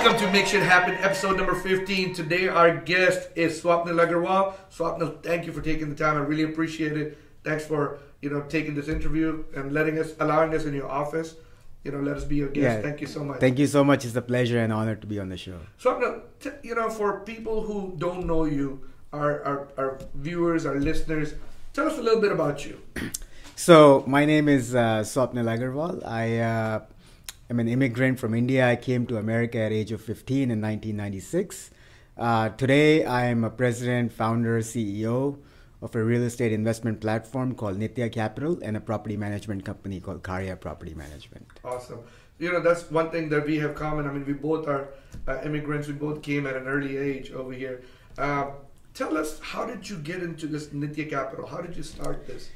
Welcome to Make Shit Happen, episode number 15. Today our guest is Swapnil Agarwal. Swapnil, thank you for taking the time. I really appreciate it. Thanks for taking this interview and allowing us in your office. Let us be your guest. Thank you so much. Thank you so much. It's a pleasure and honor to be on the show. Swapnil, for people who don't know you, our viewers, our listeners, tell us a little bit about you. So my name is Swapnil Agarwal. I am an immigrant from India. I came to America at the age of 15 in 1996. Today, I am a president, founder, CEO of a real estate investment platform called Nitya Capital and a property management company called Karya Property Management. Awesome. That's one thing that we have common. I mean, we both are immigrants. We both came at an early age over here. Tell us, how did you get into this Nitya Capital? How did you start this?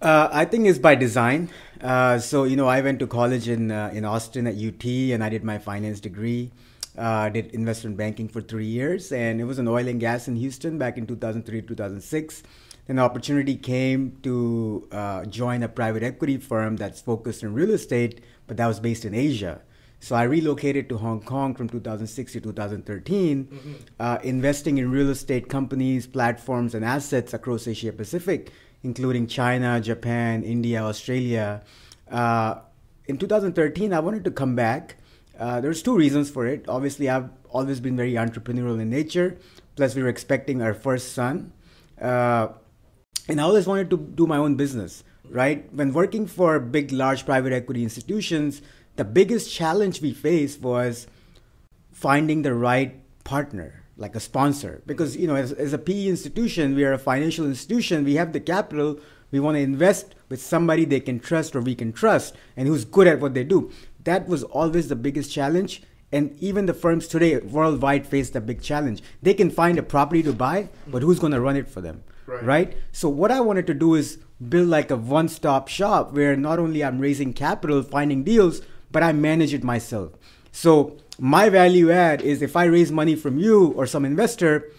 I think it's by design. So I went to college in Austin at UT, and I did my finance degree. Did investment banking for 3 years, and it was in oil and gas in Houston back in 2003, 2006. An opportunity came to join a private equity firm that's focused on real estate, but that was based in Asia. So I relocated to Hong Kong from 2006 to 2013, investing in real estate companies, platforms, and assets across Asia Pacific, including China, Japan, India, Australia. In 2013, I wanted to come back. There's two reasons for it. Obviously, I've always been very entrepreneurial in nature. Plus, we were expecting our first son. And I always wanted to do my own business, right? When working for big, large private equity institutions, the biggest challenge we faced was finding the right partner, like a sponsor. Because, as a PE institution, we are a financial institution. We have the capital. We want to invest with somebody they can trust or we can trust and who's good at what they do. That was always the biggest challenge. And even the firms today worldwide face the big challenge. They can find a property to buy, but who's going to run it for them, right? So what I wanted to do is build like a one-stop shop where not only I'm raising capital, finding deals, but I manage it myself. So my value add is if I raise money from you or some investor,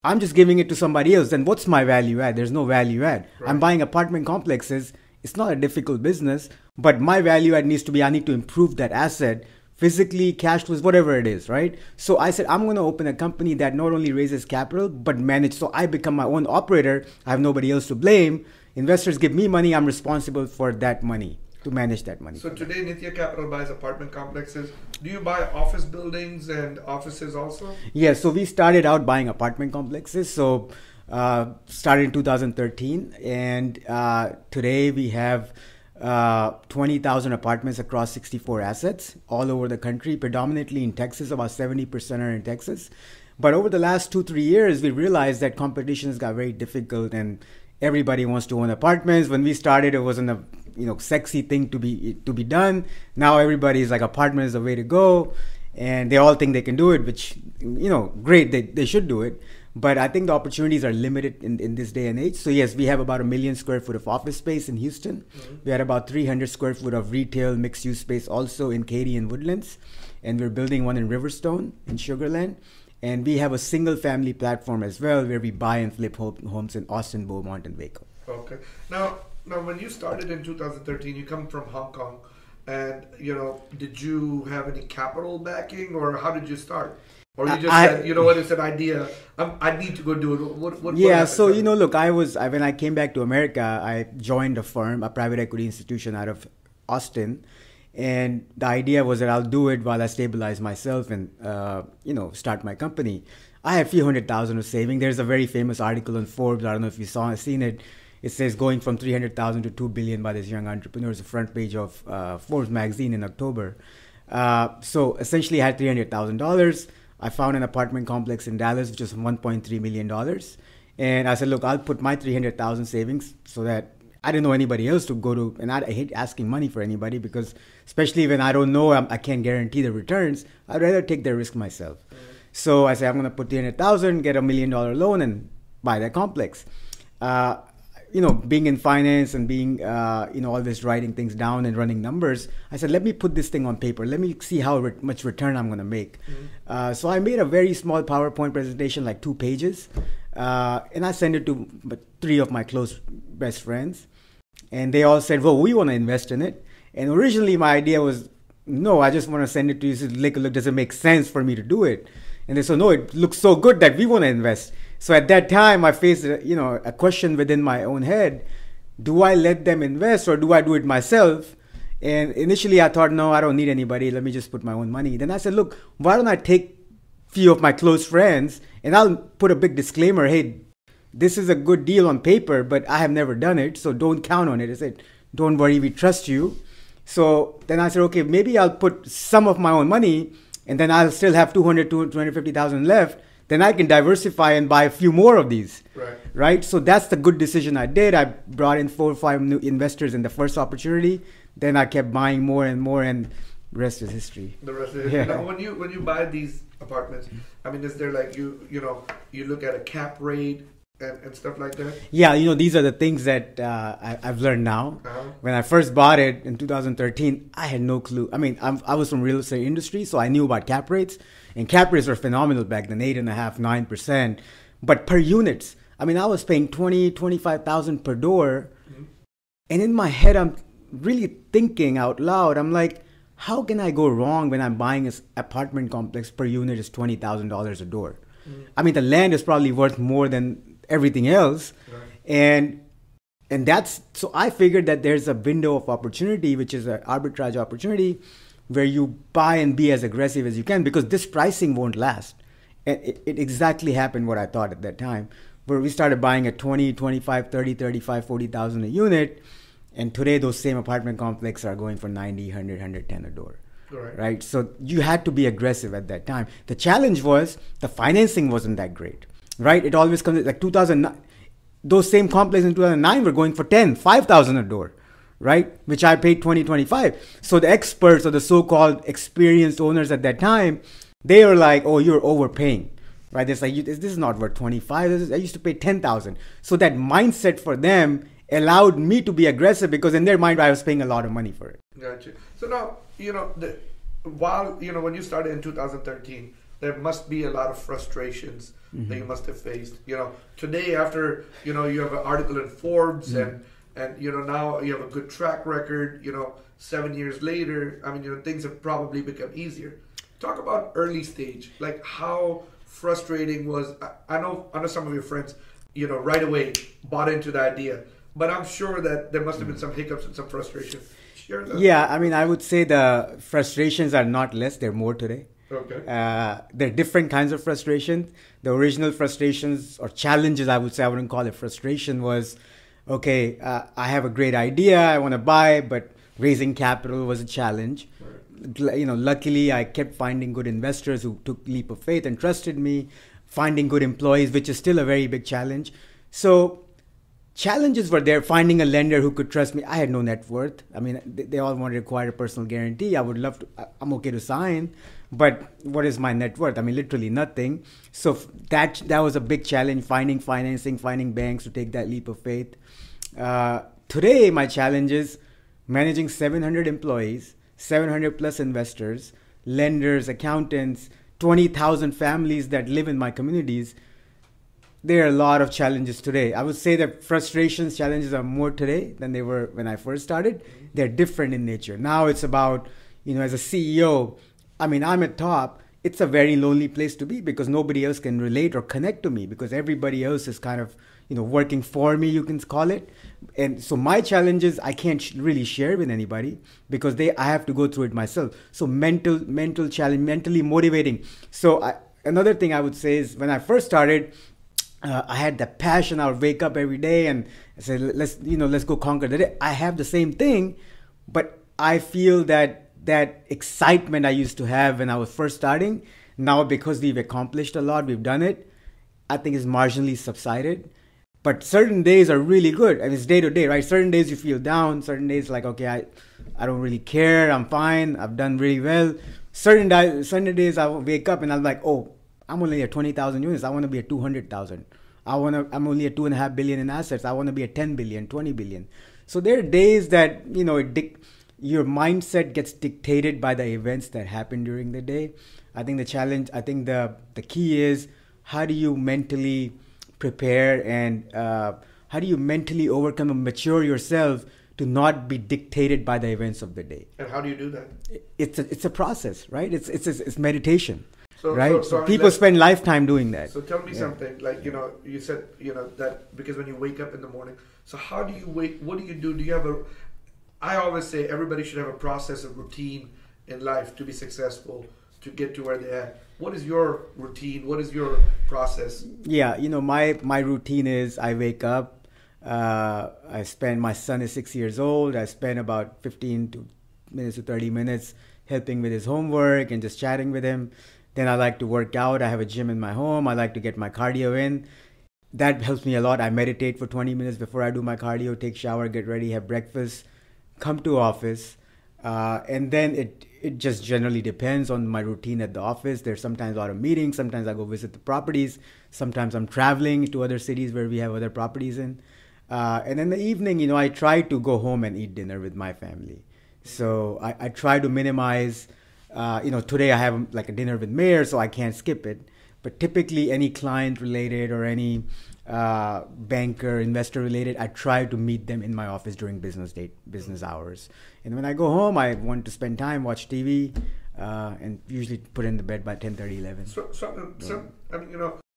I'm just giving it to somebody else. Then what's my value add? There's no value add. Right. I'm buying apartment complexes. It's not a difficult business, but my value add needs to be, I need to improve that asset physically, cash flows, whatever it is, right? So I said, I'm going to open a company that not only raises capital, but manage. So I become my own operator. I have nobody else to blame. Investors give me money. I'm responsible for that money, to manage that money. So today, Nitya Capital buys apartment complexes. Do you buy office buildings and offices also? Yeah, so we started out buying apartment complexes. So started in 2013, and today we have 20,000 apartments across 64 assets all over the country, predominantly in Texas. About 70% are in Texas. But over the last 2-3 years, we realized that competition has got very difficult and everybody wants to own apartments. When we started, it wasn't a sexy thing to be done. Now everybody's like, apartment is the way to go, and they all think they can do it, which great, they should do it. But I think the opportunities are limited in this day and age. So yes, we have about 1 million square foot of office space in Houston. We had about 300 square foot of retail mixed use space also in Katy and Woodlands, and we're building one in Riverstone in Sugar Land. And we have a single family platform as well, where we buy and flip homes in Austin, Beaumont, and Waco. Okay. Now when you started in 2013, you come from Hong Kong, and did you have any capital backing, or how did you start? Or you just said, it's an idea. I need to go do it. What so look, when I came back to America, I joined a firm, a private equity institution out of Austin. And the idea was that I'll do it while I stabilize myself and, start my company. I have a few $100,000 of saving. There's a very famous article on Forbes. I don't know if you seen it. It says going from 300,000 to 2 billion by this young entrepreneur. It's the front page of Forbes magazine in October. So essentially I had $300,000. I found an apartment complex in Dallas, which was $1.3 million. And I said, look, I'll put my 300,000 savings so that I didn't know anybody else to go to, and I hate asking money for anybody because especially when I don't know, I can't guarantee the returns, I'd rather take the risk myself. So I said, I'm going to put 300,000, get $1 million loan and buy that complex. Being in finance and being, always writing things down and running numbers, I said, let me put this thing on paper. Let me see how much return I'm going to make. So I made a very small PowerPoint presentation, like 2 pages. And I sent it to 3 of my close best friends. And they all said, well, we want to invest in it. And originally my idea was no, I just want to send it to you. So look, does it make sense for me to do it? And they said, no, it looks so good that we want to invest. So at that time, I faced a question within my own head: do I let them invest or do I do it myself? And initially, I thought, no, I don't need anybody. Let me just put my own money. Then I said, look, why don't I take few of my close friends and I'll put a big disclaimer: hey, this is a good deal on paper, but I have never done it, so don't count on it. I said, don't worry, we trust you. So then I said, okay, maybe I'll put some of my own money, and then I'll still have 250,000 left. Then I can diversify and buy a few more of these. Right? So that's the good decision I did. I brought in 4 or 5 new investors in the first opportunity. Then I kept buying more and more, and the rest is history. The rest is history. Yeah. Now, when you buy these apartments, I mean, is there like you look at a cap rate and stuff like that? Yeah, these are the things that I've learned now. When I first bought it in 2013, I had no clue. I mean, I was from real estate industry, so I knew about cap rates. And cap rates were phenomenal back then, 8.5%, 9%. But per units, I mean, I was paying 25,000 per door. And in my head, I'm really thinking out loud. I'm like, how can I go wrong when I'm buying an apartment complex per unit is $20,000 a door? I mean, the land is probably worth more than everything else. And that's, so I figured that there's a window of opportunity, which is an arbitrage opportunity, where you buy and be as aggressive as you can, because this pricing won't last. And it exactly happened what I thought at that time, where we started buying at 20, 25, 30, 35, 40,000 a unit. And today those same apartment complexes are going for 90, 100, 110 a door. Right? So you had to be aggressive at that time. The challenge was the financing wasn't that great. Right? It always comes like 2009. Those same complexes in 2009 were going for 10, 5,000 a door. Right? Which I paid 20, 25. So the experts or the so-called experienced owners at that time, they were like, oh, you're overpaying. Right? It's like, this is not worth 25. I used to pay 10,000. So that mindset for them allowed me to be aggressive, because in their mind, I was paying a lot of money for it. Gotcha. So now, when you started in 2013, there must be a lot of frustrations that you must have faced. Today, after, you have an article in Forbes and now you have a good track record, 7 years later, I mean, things have probably become easier. Talk about early stage, like how frustrating was. I know some of your friends, right away bought into the idea, but I'm sure that there must have been some hiccups and some frustration. Share that. Yeah, I mean, I would say the frustrations are not less, they're more today. Okay. There are different kinds of frustration. The original frustrations or challenges, I would say, I wouldn't call it frustration, was, okay, I have a great idea, I want to buy, but raising capital was a challenge. Right. Luckily, I kept finding good investors who took leap of faith and trusted me, finding good employees, which is still a very big challenge. So challenges were there. Finding a lender who could trust me. I had no net worth. I mean, they all wanted to require a personal guarantee. I would love to, I'm okay to sign, but what is my net worth? I mean, literally nothing. So that was a big challenge, finding financing, finding banks to take that leap of faith. Today, my challenge is managing 700 employees, 700 plus investors, lenders, accountants, 20,000 families that live in my communities. There are a lot of challenges today. I would say that frustrations, challenges are more today than they were when I first started. They're different in nature. Now it's about, as a CEO, I mean, I'm at top. It's a very lonely place to be, because nobody else can relate or connect to me, because everybody else is kind of, working for me, you can call it. And so my challenges, I can't really share with anybody, because I have to go through it myself. So mental challenge, mentally motivating. So another thing I would say is, when I first started, I had the passion. I would wake up every day and say, let's go conquer the day. I have the same thing, but I feel that excitement I used to have when I was first starting, now because we've accomplished a lot, we've done it, I think it's marginally subsided. But certain days are really good. I mean, it's day to day, right? Certain days you feel down. Certain days like, okay, I don't really care. I'm fine. I've done really well. Certain days I wake up and I'm like, oh, I'm only at 20,000 units. I want to be at 200,000. I'm only at 2.5 billion in assets. I want to be at 10 billion, 20 billion. So there are days that, your mindset gets dictated by the events that happen during the day. I think the key is, how do you mentally prepare and how do you mentally overcome and mature yourself to not be dictated by the events of the day. And how do you do that? It's a process, right? It's meditation, So, right? so People spend lifetime doing that. So tell me something, like, you said, that because when you wake up in the morning, so how do you wake, what do you do? Do you have I always say everybody should have a process, a routine in life to be successful, to get to where they're at. What is your routine? What is your process? Yeah, my routine is I wake up, my son is 6 years old. I spend about 15 minutes to 30 minutes helping with his homework and just chatting with him. Then I like to work out. I have a gym in my home. I like to get my cardio in. That helps me a lot. I meditate for 20 minutes before I do my cardio, take shower, get ready, have breakfast, come to office. And then it just generally depends on my routine at the office. There's sometimes a lot of meetings. Sometimes I go visit the properties. Sometimes I'm traveling to other cities where we have other properties in. And in the evening, I try to go home and eat dinner with my family. So I try to minimize, today I have like a dinner with mayor, so I can't skip it. But typically any client related or any banker, investor related, I try to meet them in my office during business hours. And when I go home, I want to spend time, watch TV, and usually put in the bed by 10:30, 11.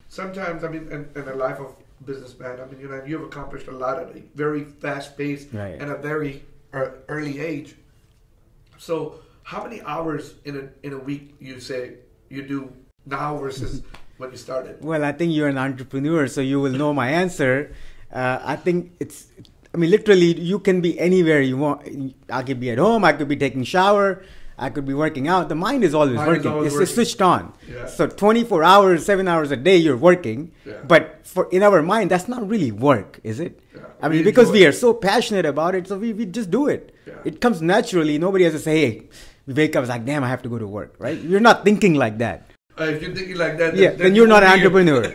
Sometimes, in a life of businessman, you've accomplished a lot at a very fast pace, right, and a very early age. So how many hours in a week you say you do now versus when you started? Well, I think you're an entrepreneur, so you will know my answer. I think literally you can be anywhere you want. I could be at home, I could be taking a shower, I could be working out. The mind is always working. It's switched on. Yeah. So 24 hours, 7 hours a day, you're working. Yeah. But in our mind, that's not really work, is it? Yeah. Because we are so passionate about it, so we just do it. Yeah. It comes naturally. Nobody has to say, hey, we wake up, it's like, damn, I have to go to work, right? You're not thinking like that. If you're thinking like that, then you're not an entrepreneur.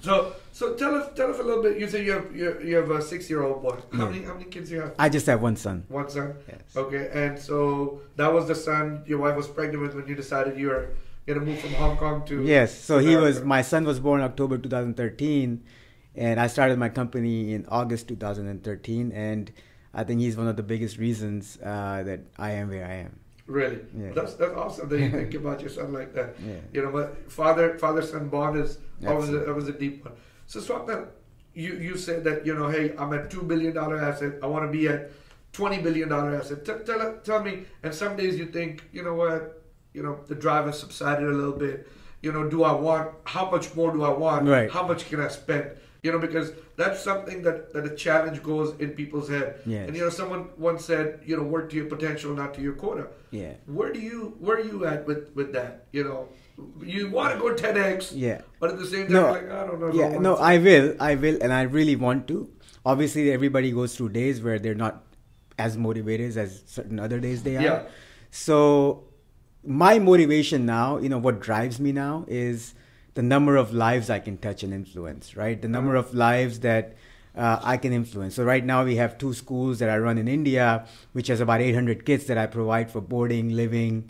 No. So tell us a little bit. You say you have a 6-year-old boy. How many kids do you have? I just have one son. One son. Yes. Okay, and so that was the son your wife was pregnant with when you decided you were going to move from Hong Kong to. Yes. So my son was born October 2013, and I started my company in August 2013, and I think he's one of the biggest reasons that I am where I am. Really? Yeah. That's awesome that you think about your son like that. Yeah. But father-son bond is always a deep one. So Swapnil, you said that, hey, I'm at $2 billion asset. I want to be at $20 billion asset. Tell me, and some days you think, the drive has subsided a little bit. How much more do I want? Right. How much can I spend? Because that's something that a challenge goes in people's head. Yes. And someone once said, work to your potential, not to your quota. Yeah. Where are you at with that? You want to go 10x, yeah, but at the same time, I don't know. Yeah, no, I will, and I really want to. Obviously, everybody goes through days where they're not as motivated as certain other days they are. Yeah. So my motivation now, what drives me now is the number of lives I can touch and influence, right? The number of lives that I can influence. So right now we have 2 schools that I run in India, which has about 800 kids that I provide for boarding, living,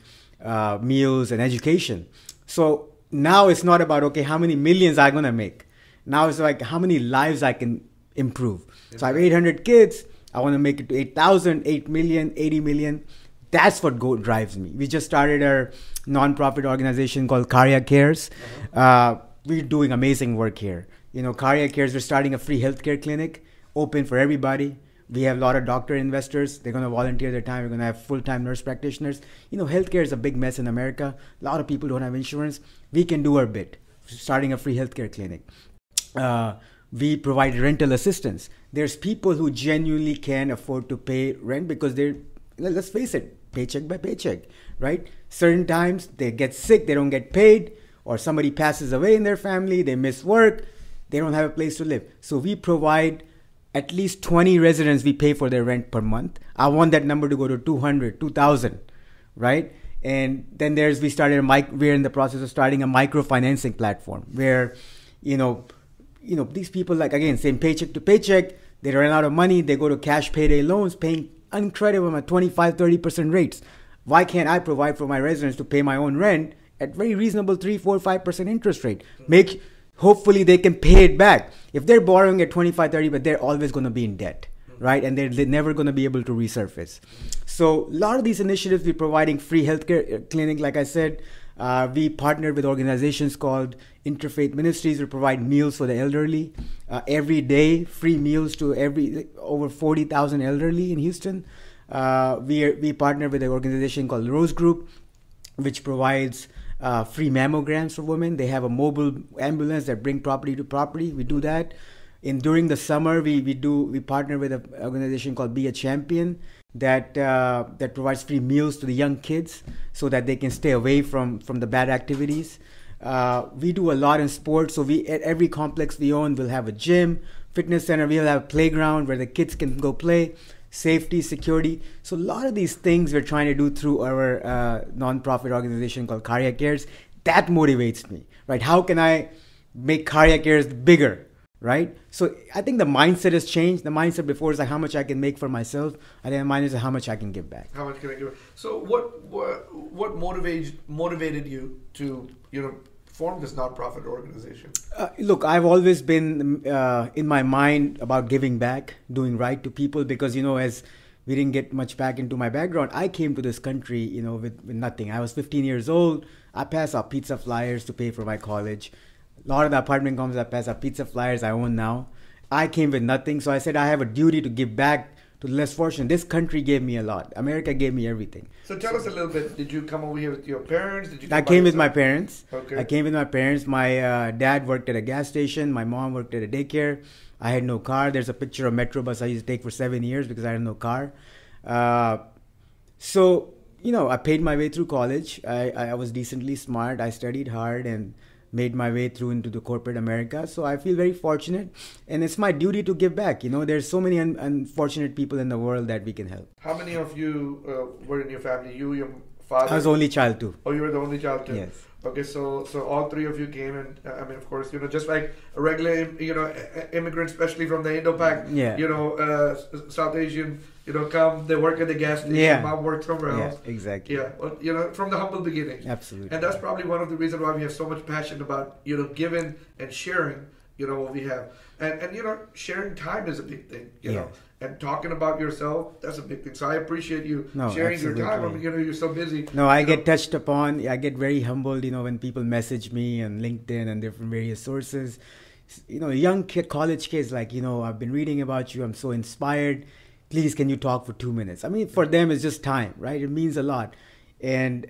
meals, and education. So now it's not about, okay, how many millions I'm going to make. Now it's like how many lives I can improve. So I have 800 kids. I want to make it to 8,000, 8 million, 80 million. That's what drives me. We just started our nonprofit organization called Karya Cares. We're doing amazing work here. Karya Cares, we're starting a free healthcare clinic, open for everybody. We have a lot of doctor investors. They're going to volunteer their time. We're going to have full-time nurse practitioners. Healthcare is a big mess in America. A lot of people don't have insurance. We can do our bit, starting a free healthcare clinic. We provide rental assistance. There's people who genuinely can afford to pay rent because they're, let's face it, paycheck by paycheck, right? Certain times they get sick, they don't get paid, or somebody passes away in their family, they miss work, they don't have a place to live. So we provide at least 20 residents we pay for their rent per month. I want that number to go to 200, 2,000, right? And then we're in the process of starting a microfinancing platform where, these people, like, again, same paycheck to paycheck, they run out of money, they go to cash payday loans, paying incredible at 25, 30% rates. Why can't I provide for my residents to pay my own rent at very reasonable 3, 4, 5% interest rate? Hopefully they can pay it back. If they're borrowing at 25, 30, but they're always going to be in debt, right? And they're never going to be able to resurface. So a lot of these initiatives, we're providing free healthcare clinic, like I said. We partnered with organizations called Interfaith Ministries. We provide meals for the elderly. Every day, free meals to over 40,000 elderly in Houston. We partner with an organization called Rose Group, which provides free mammograms for women. They have a mobile ambulance that bring property to property. We do that. During the summer, we partner with an organization called Be a Champion that provides free meals to the young kids so that they can stay away from the bad activities. We do a lot in sports. So at every complex we own, we'll have a gym, fitness center. We'll have a playground where the kids can go play. Safety, security. So a lot of these things we're trying to do through our nonprofit organization called Cardiac Cares. That motivates me, right? How can I make Cardiac Cares bigger, right? So I think the mindset has changed. The mindset before is like how much I can make for myself. I think the mindset is how much I can give back. How much can I give? So what motivated you to form this nonprofit organization? Look, I've always been in my mind about giving back, doing right to people, because as we didn't get much back into my background, I came to this country with nothing. I was 15 years old. I passed out pizza flyers to pay for my college. A lot of the apartment complexes I passed out pizza flyers I own now. I came with nothing, so I said I have a duty to give back to the less fortunate. This country gave me a lot. America gave me everything. So tell us a little bit. Did you come over here with your parents? I came with my parents. Okay. I came with my parents. My dad worked at a gas station. My mom worked at a daycare. I had no car. There's a picture of Metro bus I used to take for 7 years because I had no car. So I paid my way through college. I was decently smart. I studied hard and made my way through into the corporate America. So I feel very fortunate, and it's my duty to give back. There's so many unfortunate people in the world that we can help. How many of you were in your family? You, your father? I was the only child too. Oh, you were the only child too? Yes. Okay, so all three of you came, and of course, just like a regular, immigrant, especially from the Indo-Pac, South Asian, come, they work at the gas station, yeah. Mom works somewhere else. Yeah, exactly. Yeah, well, from the humble beginnings. Absolutely. And that's probably one of the reasons why we have so much passion about, giving and sharing, what we have. And sharing time is a big thing, know. And talking about yourself, that's a big thing. So I appreciate you sharing absolutely. your time. You're so busy. No, I get touched upon. I get very humbled, when people message me on LinkedIn and different various sources. Young college kids like, I've been reading about you. I'm so inspired. Please, can you talk for 2 minutes? I mean, for them, it's just time, right? It means a lot. And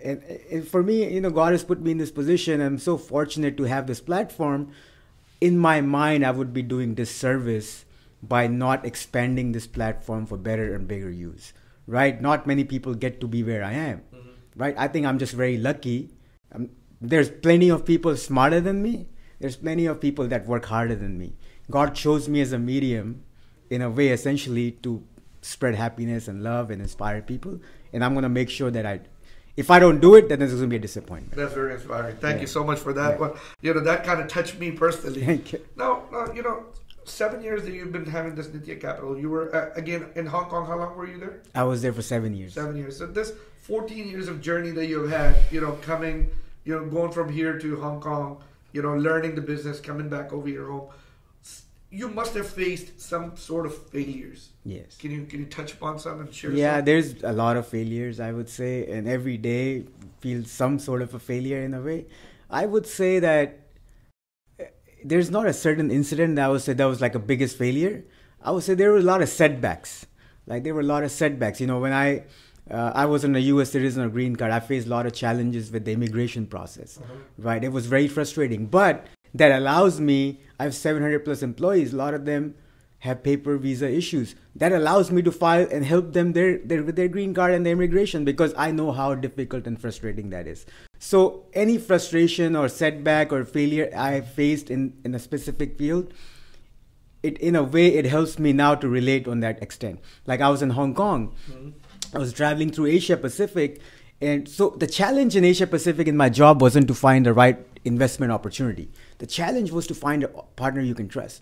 for me, God has put me in this position. I'm so fortunate to have this platform. In my mind, I would be doing disservice by not expanding this platform for better and bigger use, right? Not many people get to be where I am, right? I think I'm just very lucky. There's plenty of people smarter than me. There's plenty of people that work harder than me. God chose me as a medium, in a way, essentially, to spread happiness and love and inspire people. And I'm going to make sure that if I don't do it, then there's going to be a disappointment. That's very inspiring. Thank you so much for that. Yeah. Well, that kind of touched me personally. Thank you. Now, 7 years that you've been having this Nitya Capital, you were, again, in Hong Kong. How long were you there? I was there for 7 years. 7 years. So this 14 years of journey that you've had, coming, going from here to Hong Kong, learning the business, coming back over your home, you must have faced some sort of failures. Yes. Can you touch upon some and share Yeah, some? there's a lot of failures, I would say, and every day feels some sort of a failure in a way. I would say that there's not a certain incident that I would say that was like a biggest failure. I would say there were a lot of setbacks. When I wasn't a U.S. citizen or green card, I faced a lot of challenges with the immigration process, right? It was very frustrating, but that allows me, I have 700 plus employees, a lot of them have paper visa issues. That allows me to file and help them with their green card and their immigration, because I know how difficult and frustrating that is. So any frustration or setback or failure I faced in a specific field, in a way, it helps me now to relate on that extent. Like I was in Hong Kong, I was traveling through Asia Pacific. And so the challenge in Asia Pacific in my job wasn't to find the right investment opportunity. The challenge was to find a partner you can trust.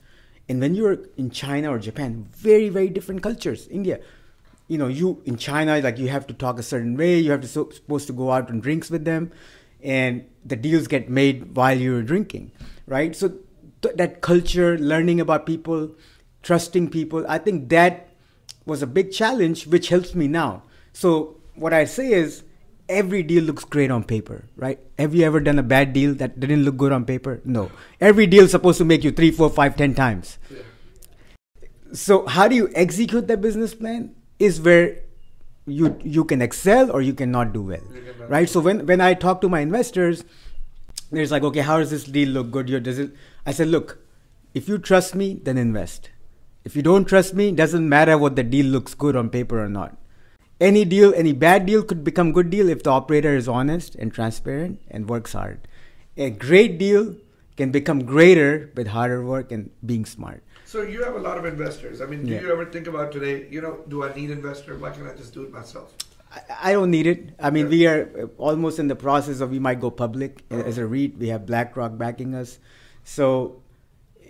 And when you're in China or Japan, very, very different cultures. India, you in China, like you have to talk a certain way. You have to supposed to go out on drinks with them, and the deals get made while you're drinking, right? So that culture, learning about people, trusting people, I think that was a big challenge, which helps me now. So what I say is, every deal looks great on paper, right? Have you ever done a bad deal that didn't look good on paper? No. Every deal is supposed to make you 3, 4, 5, 10 times. Yeah. So how do you execute the business plan is where you can excel or you cannot do well, right? So when I talk to my investors, there's like, okay, how does this deal look good? I said, look, if you trust me, then invest. If you don't trust me, it doesn't matter what the deal looks good on paper or not. Any deal, any bad deal could become good deal if the operator is honest and transparent and works hard. A great deal can become greater with harder work and being smart. So you have a lot of investors. I mean, do you ever think about today, do I need an investor? Why can't I just do it myself? I don't need it. I mean, we are almost in the process of, we might go public as a REIT. We have BlackRock backing us. So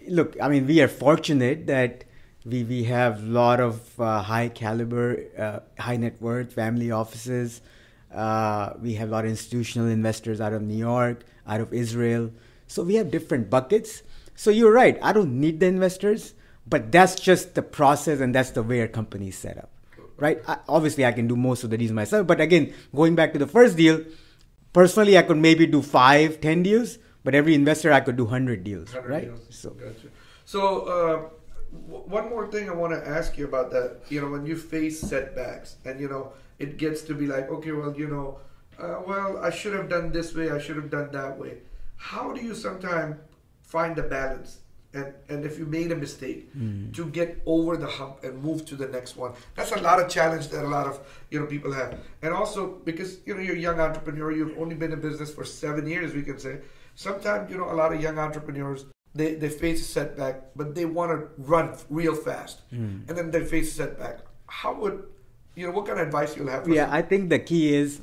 look, I mean, we are fortunate that we have a lot of high caliber, high net worth family offices. We have a lot of institutional investors out of New York, out of Israel. So we have different buckets. So you're right, I don't need the investors, but that's just the process and that's the way our company is set up, right? Obviously, I can do most of the deals myself. But again, going back to the first deal, personally, I could maybe do 5, 10 deals, but every investor, I could do 100 deals, 100 right? Deals. So, gotcha. So one more thing I want to ask you about that, when you face setbacks and, it gets to be like, okay, well, well, I should have done this way, I should have done that way. How do you sometimes find the balance? And if you made a mistake, to get over the hump and move to the next one. That's a lot of challenge that a lot of people have. And also because you're a young entrepreneur, you've only been in business for 7 years, we can say. Sometimes a lot of young entrepreneurs, they face a setback, but they want to run real fast, and then they face a setback. How would what kind of advice you'll have? I think the key is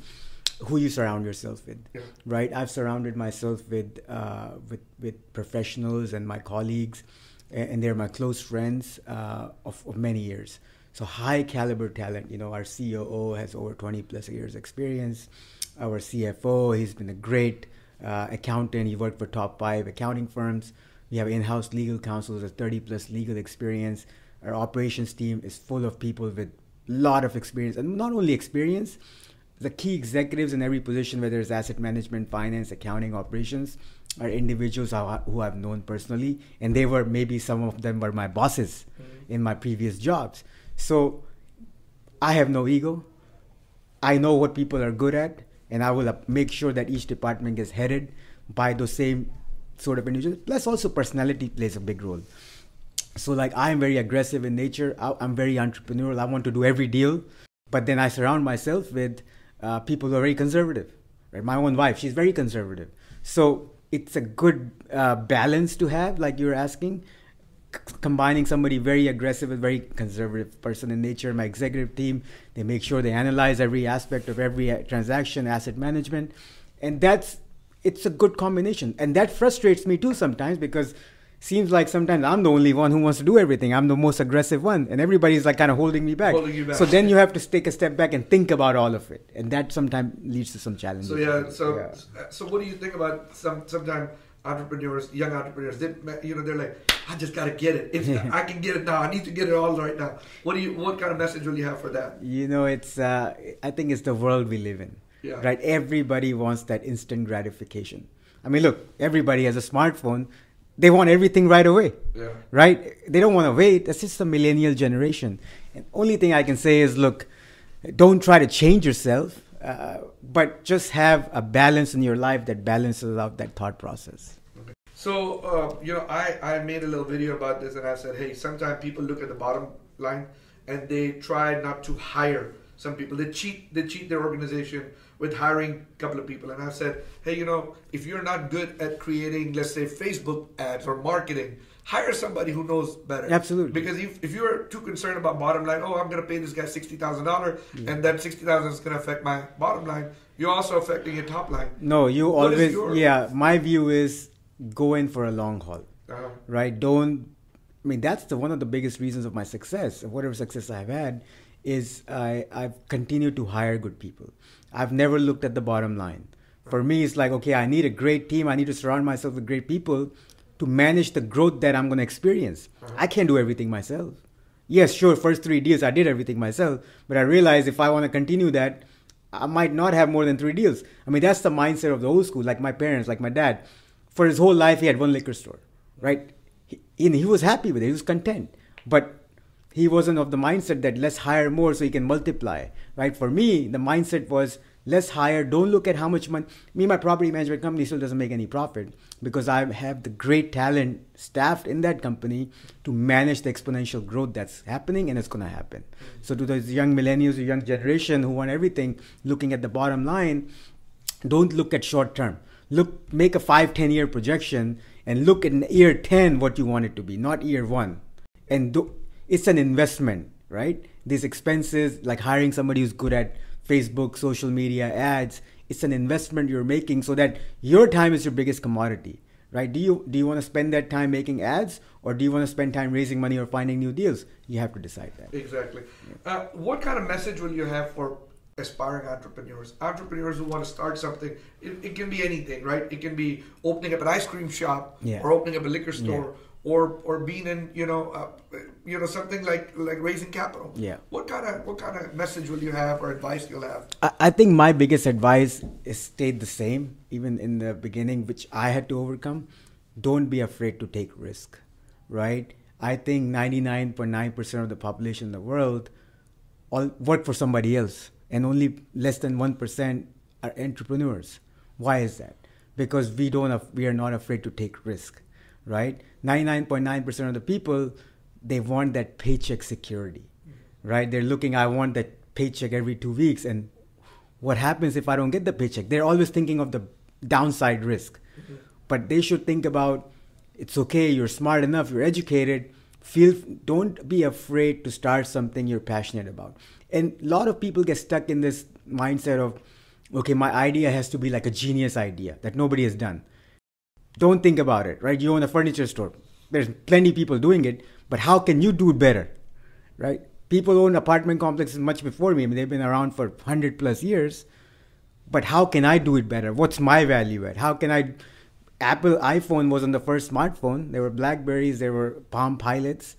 who you surround yourself with, right? I've surrounded myself with professionals and my colleagues, and they're my close friends of many years. So high caliber talent. Our COO has over 20 plus years experience. Our CFO, he's been a great accountant. He worked for top 5 accounting firms. We have in-house legal counsel with 30 plus legal experience. Our operations team is full of people with a lot of experience, and not only experience, the key executives in every position, whether it's asset management, finance, accounting, operations, are individuals who I've known personally, and maybe some of them were my bosses in my previous jobs. So I have no ego. I know what people are good at, and I will make sure that each department gets headed by those same sort of individuals. Plus also personality plays a big role. So like, I'm very aggressive in nature. I'm very entrepreneurial. I want to do every deal, but then I surround myself with people who are very conservative, right? My own wife, she's very conservative. So it's a good balance to have, like you're asking, combining somebody very aggressive with very conservative person in nature. My executive team, they make sure they analyze every aspect of every transaction, asset management. And it's a good combination. And that frustrates me too sometimes, because seems like sometimes I'm the only one who wants to do everything. I'm the most aggressive one, and everybody's like kind of holding me back. So then you have to take a step back and think about all of it, and that sometimes leads to some challenges. So what do you think about sometimes entrepreneurs, young entrepreneurs? They're like, I just gotta get it. I can get it now. I need to get it all right now. What kind of message will you have for that? It's I think it's the world we live in. Right? Everybody wants that instant gratification. I mean, look, everybody has a smartphone. They want everything right away, right? They don't want to wait. That's just the millennial generation. And only thing I can say is, look, don't try to change yourself, but just have a balance in your life that balances out that thought process. Okay. So, I made a little video about this, and I said, hey, sometimes people look at the bottom line and they try not to hire some people. They cheat their organization with hiring a couple of people. And I said, hey, if you're not good at creating, let's say, Facebook ads or marketing, hire somebody who knows better. Absolutely. Because if you're too concerned about bottom line, I'm going to pay this guy $60,000, and that $60,000 is going to affect my bottom line, you're also affecting your top line. No, my view is go in for a long haul, right? That's one of the biggest reasons of my success, of whatever success I've had, is I've continued to hire good people. I've never looked at the bottom line. For me, it's like, okay, I need a great team. I need to surround myself with great people to manage the growth that I'm going to experience. I can't do everything myself. Yes, sure, first 3 deals, I did everything myself. But I realized if I want to continue that, I might not have more than 3 deals. I mean, that's the mindset of the old school, like my parents, like my dad. For his whole life, he had one liquor store, right? He was happy with it. He was content. But he wasn't of the mindset that let's hire more so he can multiply, right? For me, the mindset was let's hire. Don't look at how much money. Me, my property management company still doesn't make any profit because I have the great talent staffed in that company to manage the exponential growth that's happening and it's going to happen. So to those young millennials, the young generation who want everything, looking at the bottom line, don't look at short term. Make a 5-10 year projection and look in year 10 what you want it to be, not year 1. And it's an investment, right? These expenses, like hiring somebody who's good at Facebook, social media, ads, it's an investment you're making so that your time is your biggest commodity, right? Do you want to spend that time making ads or do you want to spend time raising money or finding new deals? You have to decide that. Exactly. What kind of message will you have for aspiring entrepreneurs who want to start something? It can be anything, right? It can be opening up an ice cream shop or opening up a liquor store. Yeah. Or being in something like raising capital. Yeah. What kind of message will you have or advice you'll have? I think my biggest advice is stayed the same even in the beginning, which I had to overcome. Don't be afraid to take risk, right? I think 99.9% of the population in the world all work for somebody else, and only less than 1% are entrepreneurs. Why is that? Because we are not afraid to take risk. Right? 99.9% of the people, they want that paycheck security, right? They're looking, I want that paycheck every 2 weeks. And what happens if I don't get the paycheck? They're always thinking of the downside risk. But they should think about, it's okay, you're smart enough, you're educated. Don't be afraid to start something you're passionate about. And a lot of people get stuck in this mindset of, okay, my idea has to be like a genius idea that nobody has done. Don't think about it, right? You own a furniture store. There's plenty of people doing it, but how can you do it better, right? People own apartment complexes much before me. I mean, they've been around for 100+ years, but how can I do it better? What's my value add? How can Apple iPhone wasn't the first smartphone. There were Blackberries, there were Palm Pilots,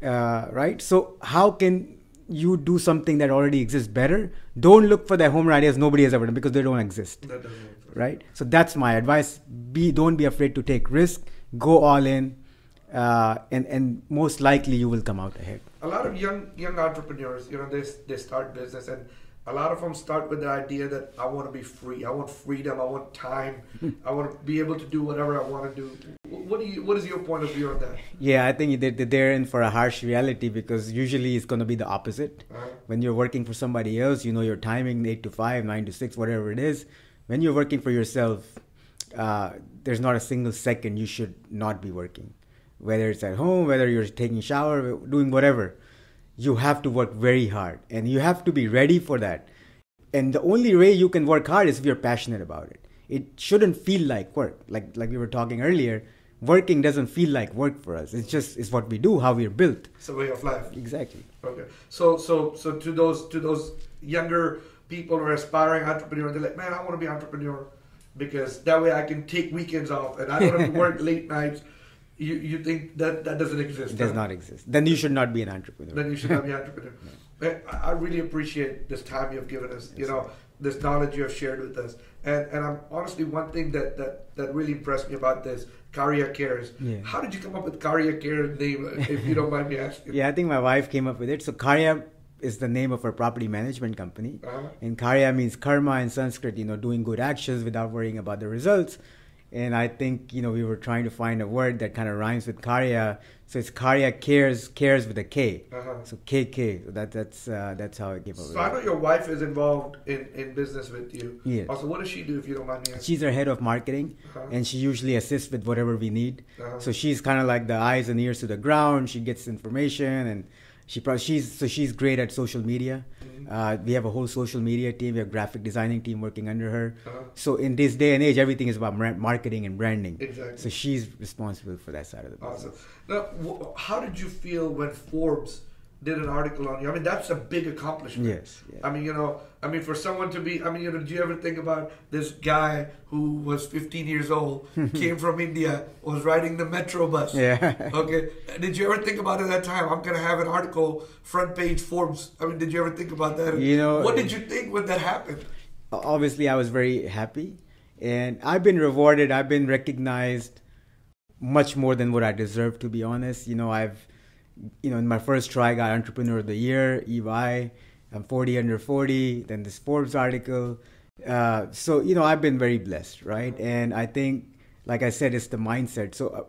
right? So how can you do something that already exists better? Don't look for the home run ideas nobody has ever done because they don't exist. That doesn't exist. Right? So that's my advice. Don't be afraid to take risk. Go all in, and most likely you will come out ahead. A lot of young entrepreneurs, they start business, and a lot of them start with the idea that I want to be free. I want freedom. I want time. I want to be able to do whatever I want to do. What is your point of view on that? Yeah, I think they're in for a harsh reality because usually it's going to be the opposite. When you're working for somebody else, your timing 8 to 5, 9 to 6, whatever it is. When you're working for yourself, there's not a single second you should not be working. Whether it's at home, whether you're taking a shower, doing whatever. You have to work very hard and you have to be ready for that. And the only way you can work hard is if you're passionate about it. It shouldn't feel like work. Like we were talking earlier, working doesn't feel like work for us. It's what we do, how we're built. It's a way of life. Exactly. Okay. So to those younger people or aspiring entrepreneurs, they're like, man, I want to be an entrepreneur because that way I can take weekends off and I don't have to work late nights. You think that doesn't exist? It does not exist. Then you should not be an entrepreneur. Then you should not be an entrepreneur. Man, I really appreciate this time you've given us, this knowledge you have shared with us. And I'm honestly, one thing that really impressed me about this, Career Cares. Yeah. How did you come up with Career Cares name, if you don't mind me asking? Yeah, I think my wife came up with it. So Karya is the name of our property management company. And Karya means karma in Sanskrit, doing good actions without worrying about the results. And I think, we were trying to find a word that kind of rhymes with Karya. So it's Karya Cares with a K. So KK. So that's how I came up with it. So I know your wife is involved in business with you. Yes. Also, what does she do, if you don't mind me asking? She's our head of marketing, and she usually assists with whatever we need. So she's kind of like the eyes and ears to the ground. She gets information, and she's great at social media. We have a whole social media team. We have a graphic designing team working under her. So in this day and age, everything is about marketing and branding. Exactly. So she's responsible for that side of the business. Awesome. Now, how did you feel when Forbes did an article on you. I mean, that's a big accomplishment. Yes. Yeah. I mean, for someone to be, did you ever think about this guy who was 15 years old, came from India, was riding the metro bus? Yeah. Okay. Did you ever think about it at that time? I'm going to have an article, front page Forbes. I mean, did you ever think about that? What did you think when that happened? Obviously, I was very happy. And I've been rewarded. I've been recognized much more than what I deserve, to be honest. In my first try, I got Entrepreneur of the Year, EY. I'm 40 under 40. Then this Forbes article. So I've been very blessed, right? And I think, like I said, it's the mindset. So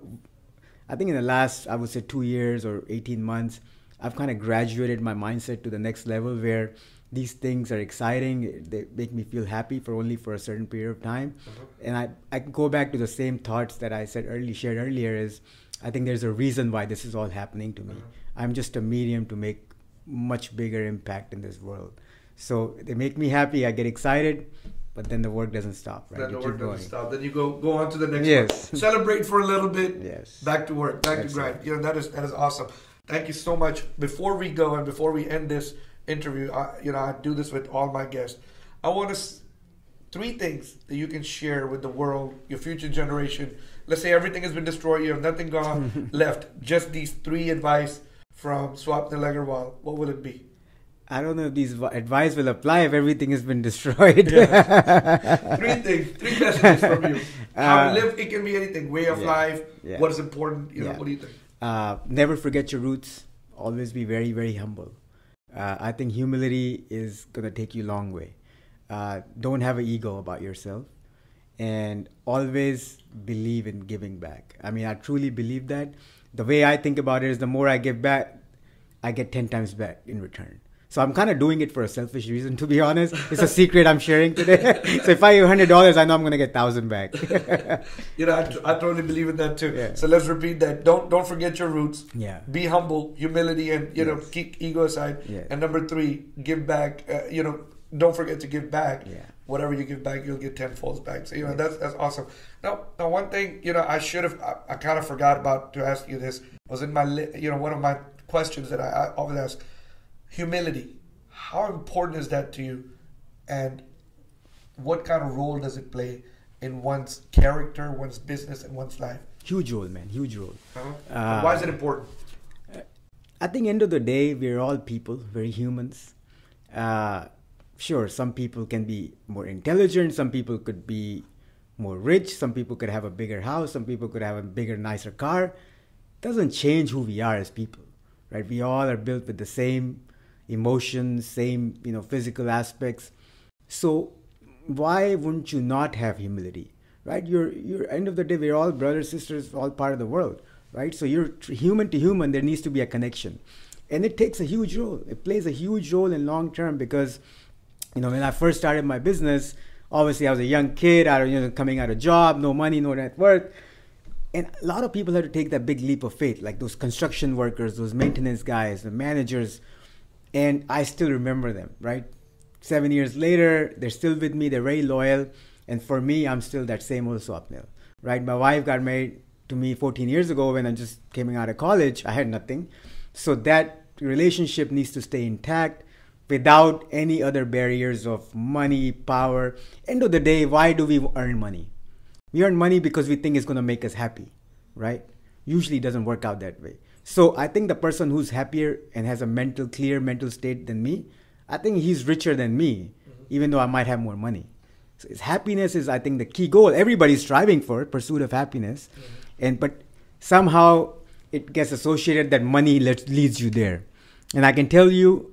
I think in the last, I would say 2 years or 18 months, I've kind of graduated my mindset to the next level where these things are exciting. They make me feel happy for a certain period of time. And I can go back to the same thoughts that I shared earlier is, I think there's a reason why this is all happening to me. I'm just a medium to make much bigger impact in this world. So they make me happy. I get excited, but then the work doesn't stop, right? Then the work doesn't stop. Then you go on to the next one. Yes. Celebrate for a little bit. Yes. Back to work. Back to grind. That is awesome. Thank you so much. Before we go and before we end this interview, I do this with all my guests. I want to 3 things that you can share with the world, your future generation. Let's say everything has been destroyed, you have nothing gone left. Just these 3 advice from Swapnil Agarwal. What will it be? I don't know if these advice will apply if everything has been destroyed. 3 things, 3 messages from you. How to live, it can be anything. Way of life, what is important, what do you think? Never forget your roots. Always be very, very humble. I think humility is going to take you a long way. Don't have an ego about yourself. And always believe in giving back. I mean, I truly believe that. The way I think about it is the more I give back, I get 10 times back in return. So I'm kind of doing it for a selfish reason, to be honest. It's a secret I'm sharing today. So if I give $100, I know I'm going to get 1,000 back. I totally believe in that too. Yeah. So let's repeat that. Don't forget your roots. Yeah. Be humble, humility, and keep ego aside. Yeah. And number 3, give back. Don't forget to give back. Yeah. Whatever you give back, you'll get 10-fold back. So that's awesome. Now one thing I should have I kind of forgot about to ask you this was in my one of my questions that I always ask. Humility. How important is that to you, and what kind of role does it play in one's character, one's business, and one's life? Huge role, man. Huge role. Why is it important? I think end of the day, we're all people, very humans. Sure, some people can be more intelligent. Some people could be more rich. Some people could have a bigger house. Some people could have a bigger, nicer car. Doesn't change who we are as people, right? We all are built with the same emotions, same physical aspects. So why wouldn't you not have humility, right? You're end of the day, we're all brothers, sisters, all part of the world, right? So you're human to human. There needs to be a connection, and it takes a huge role. It plays a huge role in long term because when I first started my business, obviously I was a young kid, coming out of job, no money, no net worth. And a lot of people had to take that big leap of faith, like those construction workers, those maintenance guys, the managers. And I still remember them, right? 7 years later, they're still with me. They're very loyal. And for me, I'm still that same old Swapnil, right? My wife got married to me 14 years ago when I just came out of college. I had nothing. So that relationship needs to stay intact without any other barriers of money, power. End of the day, why do we earn money? We earn money because we think it's going to make us happy, right? Usually it doesn't work out that way. So I think the person who's happier and has a clear mental state than me, I think he's richer than me, even though I might have more money. So happiness is, I think, the key goal. Everybody's striving for it, pursuit of happiness. But somehow it gets associated that money leads you there. And I can tell you,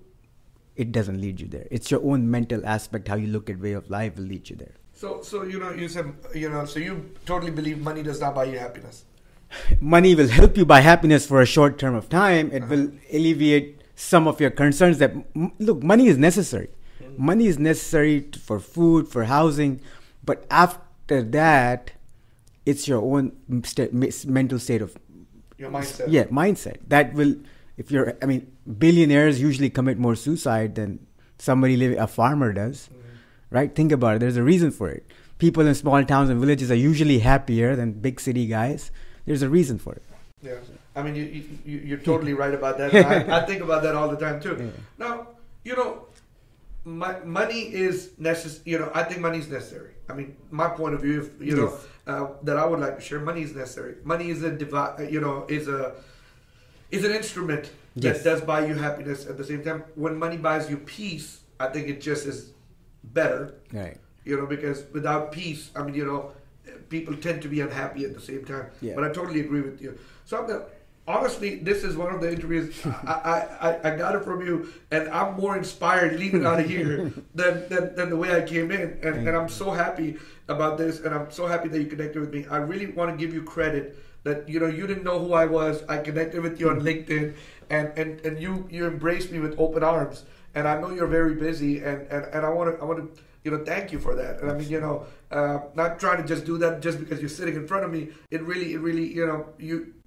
it doesn't lead you there. It's your own mental aspect, how you look at way of life will lead you there. So you said, so you totally believe money does not buy you happiness. Money will help you buy happiness for a short term of time. It will alleviate some of your concerns that, look, money is necessary. Money is necessary for food, for housing. But after that, it's your own mental state of... Your mindset. Yeah, mindset. That will, billionaires usually commit more suicide than somebody a farmer does. Right? Think about it. There's a reason for it. People in small towns and villages are usually happier than big city guys. There's a reason for it. Yeah. I mean, you're totally right about that. I think about that all the time too. Yeah. Now, you know, money is necessary. You know, I think money is necessary. I mean, my point of view, if, you know, that I would like to share, money is necessary. Money is is an instrument that does buy you happiness. At the same time, when money buys you peace, I think it just is better. Right. You know, because without peace, I mean, you know, people tend to be unhappy at the same time. Yeah. But I totally agree with you. So honestly, this is one of the interviews I got it from you, and I'm more inspired leaving out of here than the way I came in. And I'm so happy about this, and I'm so happy that you connected with me. I really want to give you credit that, you know, you didn't know who I was. I connected with you on LinkedIn, and you embraced me with open arms. And I know you're very busy, and I want to you know, thank you for that. And I mean, you know, not trying to just do that just because you're sitting in front of me. It really, you know,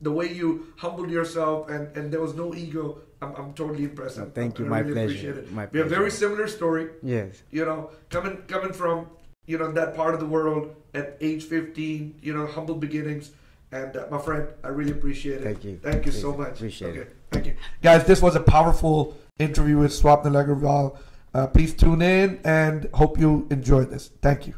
the way you humbled yourself, and there was no ego. I'm totally impressed. Thank you. I my really pleasure. Appreciate it. My we have pleasure. a very similar story. Yes. You know, coming from, you know, that part of the world at age 15. You know, humble beginnings. And my friend, I really appreciate it. Thank you. Thank you so much. Appreciate it. Thank you, guys. This was a powerful interview with Swapnil Agarwal. Please tune in and hope you enjoyed this. Thank you.